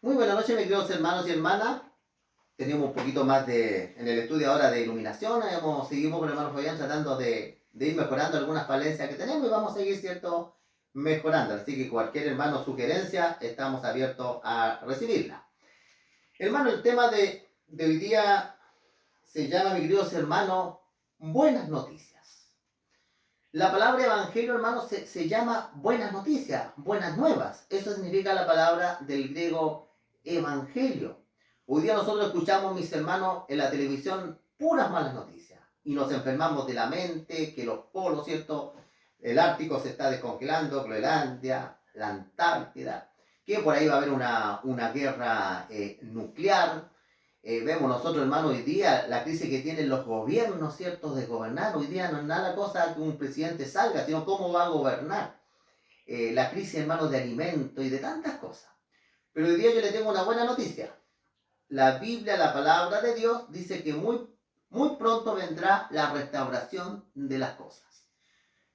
Muy buenas noches, mis queridos hermanos y hermanas. Tenemos un poquito más en el estudio ahora de iluminación. Seguimos con el hermano Fabián tratando de ir mejorando algunas falencias que tenemos y vamos a seguir, ¿cierto?, mejorando. Así que cualquier hermano sugerencia, estamos abiertos a recibirla. Hermano, el tema de hoy día se llama, mis queridos hermanos, buenas noticias. La palabra evangelio, hermanos, se llama buenas noticias, buenas nuevas. Eso significa la palabra del griego evangelio. Hoy día nosotros escuchamos, mis hermanos, en la televisión puras malas noticias y nos enfermamos de la mente, que los polos, ¿cierto? El Ártico se está descongelando, Groenlandia, la Antártida, que por ahí va a haber una guerra nuclear. Vemos nosotros, hermanos, hoy día la crisis que tienen los gobiernos, ¿cierto?, de gobernar. Hoy día no es nada cosa que un presidente salga, sino cómo va a gobernar. La crisis, hermanos, de alimentos y de tantas cosas. Pero hoy día yo le tengo una buena noticia. La Biblia, la palabra de Dios, dice que muy pronto vendrá la restauración de las cosas.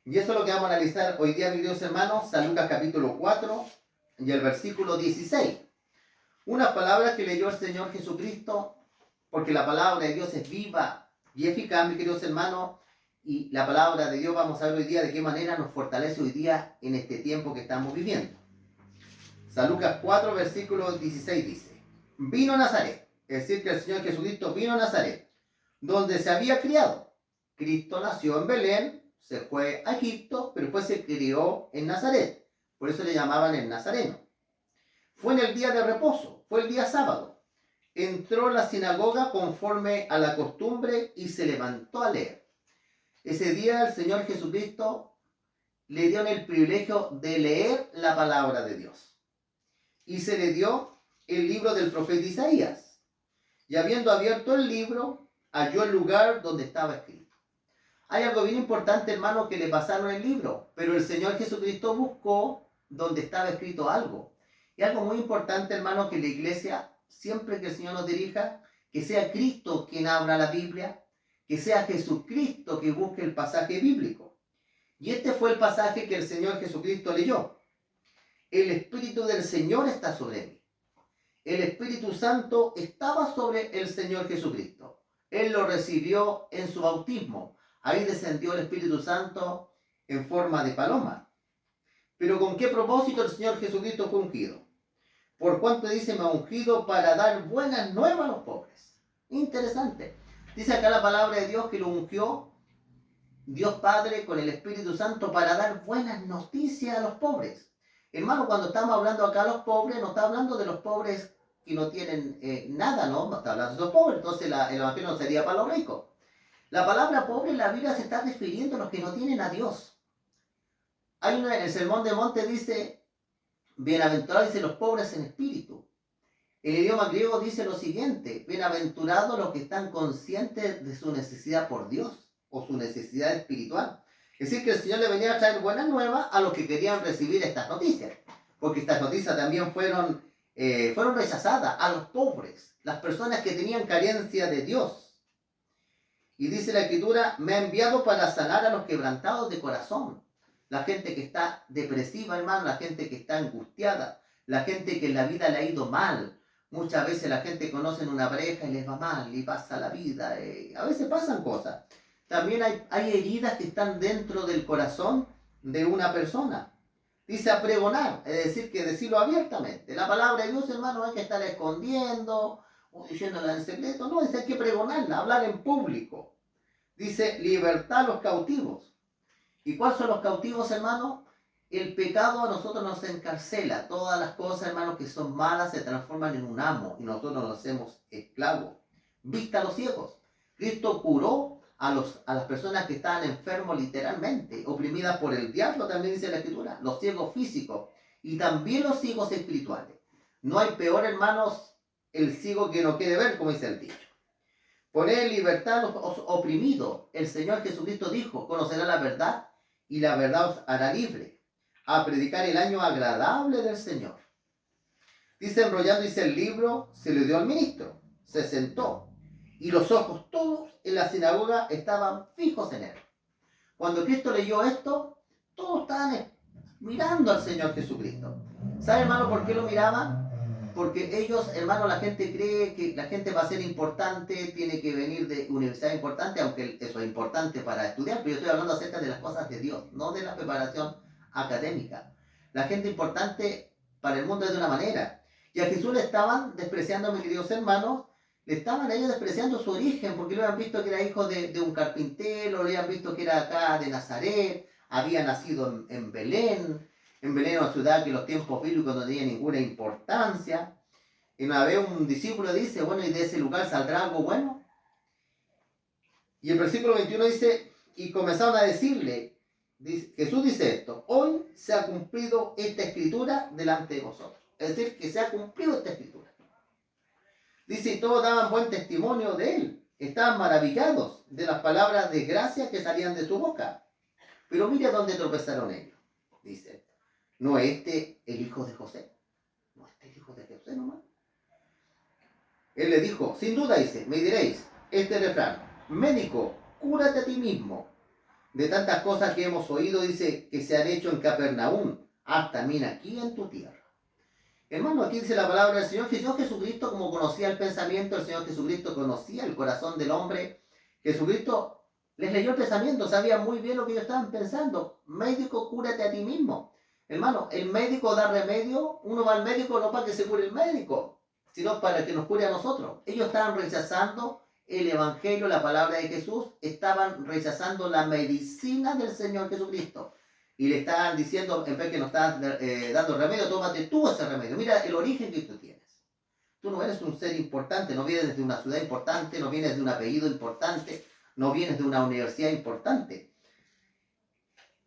Y eso es lo que vamos a analizar hoy día, mis queridos hermanos, San Lucas capítulo 4 y el versículo 16. Unas palabras que leyó el Señor Jesucristo, porque la palabra de Dios es viva y eficaz, mis queridos hermanos, y la palabra de Dios vamos a ver hoy día de qué manera nos fortalece hoy día en este tiempo que estamos viviendo. San Lucas 4, versículo 16 dice: vino Nazaret, es decir, que el Señor Jesucristo vino a Nazaret, donde se había criado. Cristo nació en Belén, se fue a Egipto, pero después se crió en Nazaret. Por eso le llamaban el Nazareno. Fue en el día de reposo, fue el día sábado. Entró a la sinagoga conforme a la costumbre y se levantó a leer. Ese día el Señor Jesucristo le dio el privilegio de leer la palabra de Dios. Y se le dio el libro del profeta Isaías. Y habiendo abierto el libro, halló el lugar donde estaba escrito. Hay algo bien importante, hermano, que le pasaron el libro, pero el Señor Jesucristo buscó donde estaba escrito algo. Y algo muy importante, hermano, que la iglesia, siempre que el Señor nos dirija, que sea Cristo quien abra la Biblia, que sea Jesucristo que busque el pasaje bíblico. Y este fue el pasaje que el Señor Jesucristo leyó. El Espíritu del Señor está sobre mí. El Espíritu Santo estaba sobre el Señor Jesucristo. Él lo recibió en su bautismo. Ahí descendió el Espíritu Santo en forma de paloma. Pero ¿con qué propósito el Señor Jesucristo fue ungido? Por cuanto dice, me ha ungido para dar buenas nuevas a los pobres. Interesante. Dice acá la palabra de Dios que lo ungió Dios Padre con el Espíritu Santo para dar buenas noticias a los pobres. Hermano, cuando estamos hablando acá a los pobres, no está hablando de los pobres que no tienen nada, ¿no? No está hablando de los pobres, entonces el evangelio no sería para los ricos. La palabra pobre en la Biblia se está refiriendo a los que no tienen a Dios. Hay una en el Sermón de Monte dice, bienaventurados, dice, los pobres en espíritu. El idioma griego dice lo siguiente: bienaventurados los que están conscientes de su necesidad por Dios o su necesidad espiritual. Es decir, que el Señor le venía a traer buenas nuevas a los que querían recibir estas noticias, porque estas noticias también fueron rechazadas a los pobres, las personas que tenían carencia de Dios. Y dice la Escritura, me ha enviado para sanar a los quebrantados de corazón. La gente que está depresiva, hermano, la gente que está angustiada, la gente que en la vida le ha ido mal. Muchas veces la gente conoce una pareja y les va mal y pasa la vida. A veces pasan cosas. También hay heridas que están dentro del corazón de una persona. Dice a pregonar, es decir, que decirlo abiertamente. La palabra de Dios, hermano, no hay que estar escondiendo o diciéndola en secreto. No, dice hay que pregonarla, hablar en público. Dice libertad a los cautivos. ¿Y cuáles son los cautivos, hermano? El pecado a nosotros nos encarcela. Todas las cosas, hermanos, que son malas se transforman en un amo y nosotros nos hacemos esclavos. Vista a los ciegos. Cristo curó a las personas que estaban enfermos literalmente, oprimidas por el diablo, también dice la Escritura. Los ciegos físicos y también los ciegos espirituales. No hay peor, hermanos, el ciego que no quiere ver, como dice el dicho. Poner en libertad a los oprimidos. El Señor Jesucristo dijo, conocerá la verdad y la verdad os hará libre. A predicar el año agradable del Señor. Dice, enrollando, dice el libro, se le dio al ministro. Se sentó. Y los ojos todos en la sinagoga estaban fijos en él. Cuando Cristo leyó esto, todos estaban mirando al Señor Jesucristo. ¿Sabe, hermano, por qué lo miraban? Porque ellos, hermano, la gente cree que la gente va a ser importante, tiene que venir de universidad importante, aunque eso es importante para estudiar, pero yo estoy hablando acerca de las cosas de Dios, no de la preparación académica. La gente importante para el mundo es de una manera. Y a Jesús le estaban despreciando, mis queridos hermanos, le estaban ellos despreciando su origen, porque lo habían visto que era hijo de un carpintero, lo habían visto que era acá de Nazaret, había nacido en Belén. En Belén, una ciudad que en los tiempos bíblicos no tenía ninguna importancia. Y una vez un discípulo dice, bueno, ¿y de ese lugar saldrá algo bueno? Y el versículo 21 dice, y comenzaron a decirle, Jesús dice esto, hoy se ha cumplido esta escritura delante de vosotros. Es decir, que se ha cumplido esta escritura. Dice, y todos daban buen testimonio de él. Estaban maravillados de las palabras de gracia que salían de su boca. Pero mira dónde tropezaron ellos. Dice, ¿no es este el hijo de José? ¿No es este el hijo de José nomás? Él le dijo, sin duda, dice, me diréis, este refrán, médico, cúrate a ti mismo. De tantas cosas que hemos oído, dice, que se han hecho en Capernaum, haz también aquí en tu tierra. Hermano, aquí dice la palabra del Señor, que Dios Jesucristo, como conocía el pensamiento, el Señor Jesucristo conocía el corazón del hombre. Jesucristo les leyó el pensamiento, sabía muy bien lo que ellos estaban pensando. Médico, cúrate a ti mismo. Hermano, el médico da remedio, uno va al médico no para que se cure el médico, sino para que nos cure a nosotros. Ellos estaban rechazando el Evangelio, la palabra de Jesús, estaban rechazando la medicina del Señor Jesucristo. Y le estaban diciendo, en vez que nos están dando remedio, tómate tú ese remedio. Mira el origen que tú tienes. Tú no eres un ser importante, no vienes de una ciudad importante, no vienes de un apellido importante, no vienes de una universidad importante.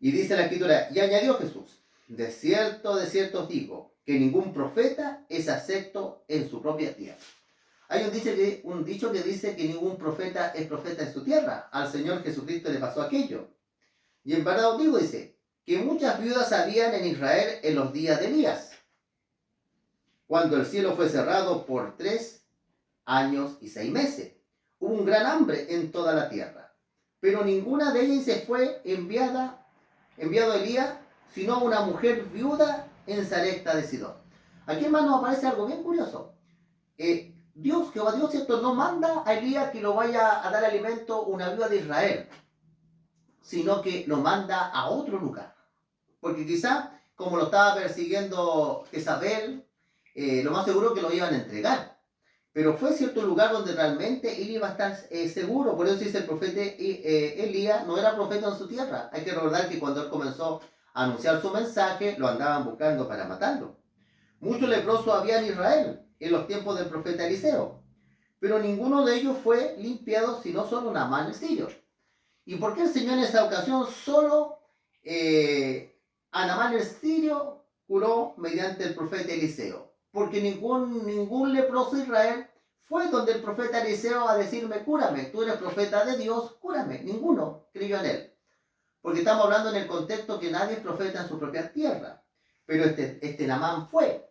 Y dice la Escritura, y añadió Jesús, de cierto os digo, que ningún profeta es acepto en su propia tierra. Hay un dicho que dice que ningún profeta es profeta en su tierra. Al Señor Jesucristo le pasó aquello. Y en verdad os digo, dice, que muchas viudas habían en Israel en los días de Elías, cuando el cielo fue cerrado por 3 años y 6 meses. Hubo un gran hambre en toda la tierra, pero ninguna de ellas se fue enviado a Elías, sino una mujer viuda en Sarepta de Sidón. Aquí, hermano, aparece algo bien curioso. Jehová Dios, ¿cierto?, no manda a Elías que lo vaya a dar alimento una viuda de Israel, sino que lo manda a otro lugar. Porque quizá, como lo estaba persiguiendo Jezabel, lo más seguro que lo iban a entregar. Pero fue cierto lugar donde realmente él iba a estar seguro. Por eso dice el profeta Elías, no era profeta en su tierra. Hay que recordar que cuando él comenzó a anunciar su mensaje, lo andaban buscando para matarlo. Muchos leprosos había en Israel en los tiempos del profeta Eliseo, pero ninguno de ellos fue limpiado, sino solo Naamán el sirio. ¿Y por qué el Señor en esa ocasión solo a Naamán el sirio curó mediante el profeta Eliseo? Porque ningún leproso de Israel fue donde el profeta Eliseo a decirme, cúrame, tú eres profeta de Dios, cúrame. Ninguno creyó en él. Porque estamos hablando en el contexto que nadie es profeta en su propia tierra. Pero este Naamán fue.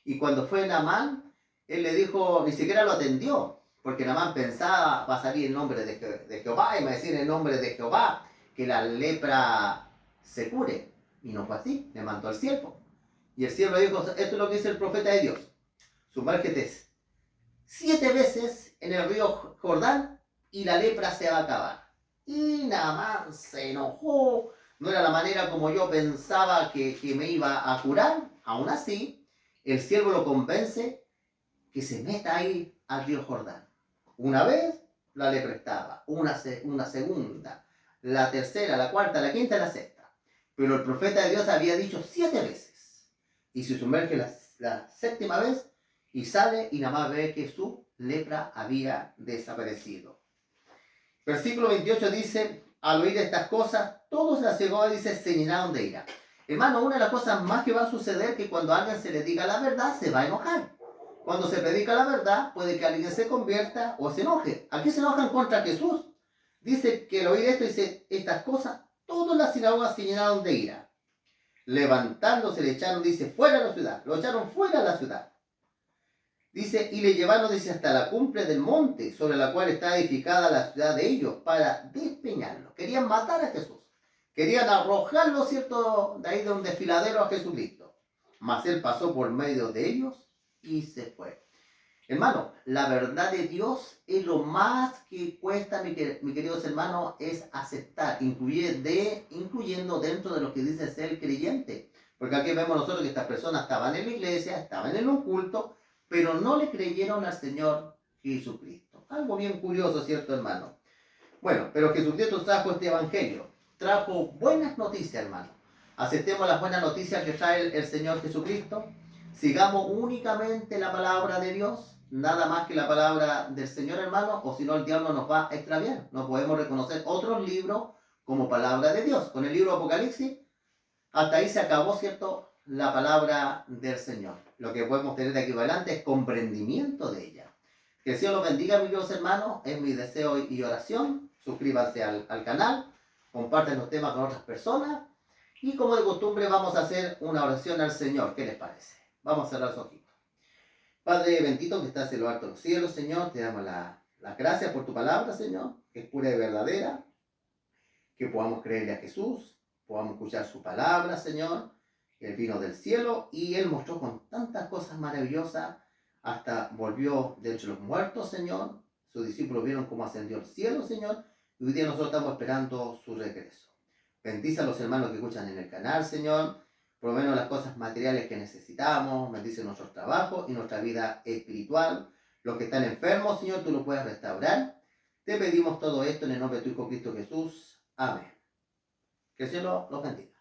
Y cuando fue Naamán, él le dijo, ni siquiera lo atendió. Porque Naamán pensaba, va a salir el nombre de Jehová, y me va a decir el nombre de Jehová, que la lepra se cure. Y no fue así, le mandó al siervo. Y el siervo dijo, esto es lo que dice el profeta de Dios. Sumérgete 7 veces en el río Jordán y la lepra se va a acabar. Y Naamán se enojó. No era la manera como yo pensaba que me iba a curar. Aún así, el siervo lo convence que se meta ahí al río Jordán. Una vez la lepra estaba, una segunda, la tercera, la cuarta, la quinta y la sexta. Pero el profeta de Dios había dicho 7 veces. Y se sumerge la 7ª vez y sale y nada más ve que su lepra había desaparecido. Versículo 28 dice, al oír estas cosas, todos la sinagoga, dice, se llenaron de ira. Hermano, una de las cosas más que va a suceder es que cuando alguien se le diga la verdad, se va a enojar. Cuando se predica la verdad, puede que alguien se convierta o se enoje. Aquí se enojan contra Jesús. Dice que al oír esto, dice, estas cosas, todas las sinagogas se llenaron de ira. Levantándose le echaron, dice, fuera de la ciudad. Lo echaron fuera de la ciudad. Dice, y le llevaron, dice, hasta la cumbre del monte, sobre la cual está edificada la ciudad de ellos, para despeñarlo. Querían matar a Jesús. Querían arrojarlo, ¿cierto?, de ahí de un desfiladero a Jesucristo. Mas él pasó por medio de ellos y se fue. Hermano, la verdad de Dios es lo más que cuesta, mis queridos hermanos, es aceptar, incluyendo dentro de lo que dice ser creyente. Porque aquí vemos nosotros que estas personas estaban en la iglesia, estaban en un culto, pero no le creyeron al Señor Jesucristo. Algo bien curioso, ¿cierto, hermano? Bueno, pero Jesucristo trajo este evangelio, trajo buenas noticias, hermano. Aceptemos las buenas noticias que trae el Señor Jesucristo. Sigamos únicamente la palabra de Dios, nada más que la palabra del Señor, hermano, o si no el diablo nos va a extraviar. No podemos reconocer otros libros como palabra de Dios. Con el libro Apocalipsis, hasta ahí se acabó, ¿cierto?, la palabra del Señor. Lo que podemos tener de aquí para adelante es comprendimiento de ella. Que el Señor los bendiga, mis queridos hermanos, es mi deseo y oración. Suscríbanse al canal, compartan los temas con otras personas y como de costumbre vamos a hacer una oración al Señor. ¿Qué les parece? Vamos a cerrar los ojitos. Padre bendito que estás en lo alto de los cielos, Señor, te damos las gracias por tu palabra, Señor, que es pura y verdadera, que podamos creerle a Jesús, podamos escuchar su palabra, Señor. Él vino del cielo y Él mostró con tantas cosas maravillosas, hasta volvió de entre los muertos, Señor. Sus discípulos vieron cómo ascendió al cielo, Señor, y hoy día nosotros estamos esperando su regreso. Bendice a los hermanos que escuchan en el canal, Señor, por lo menos las cosas materiales que necesitamos. Bendice nuestros trabajos y nuestra vida espiritual. Los que están enfermos, Señor, tú los puedes restaurar. Te pedimos todo esto en el nombre de tu Hijo Cristo Jesús. Amén. Que el Señor los bendiga.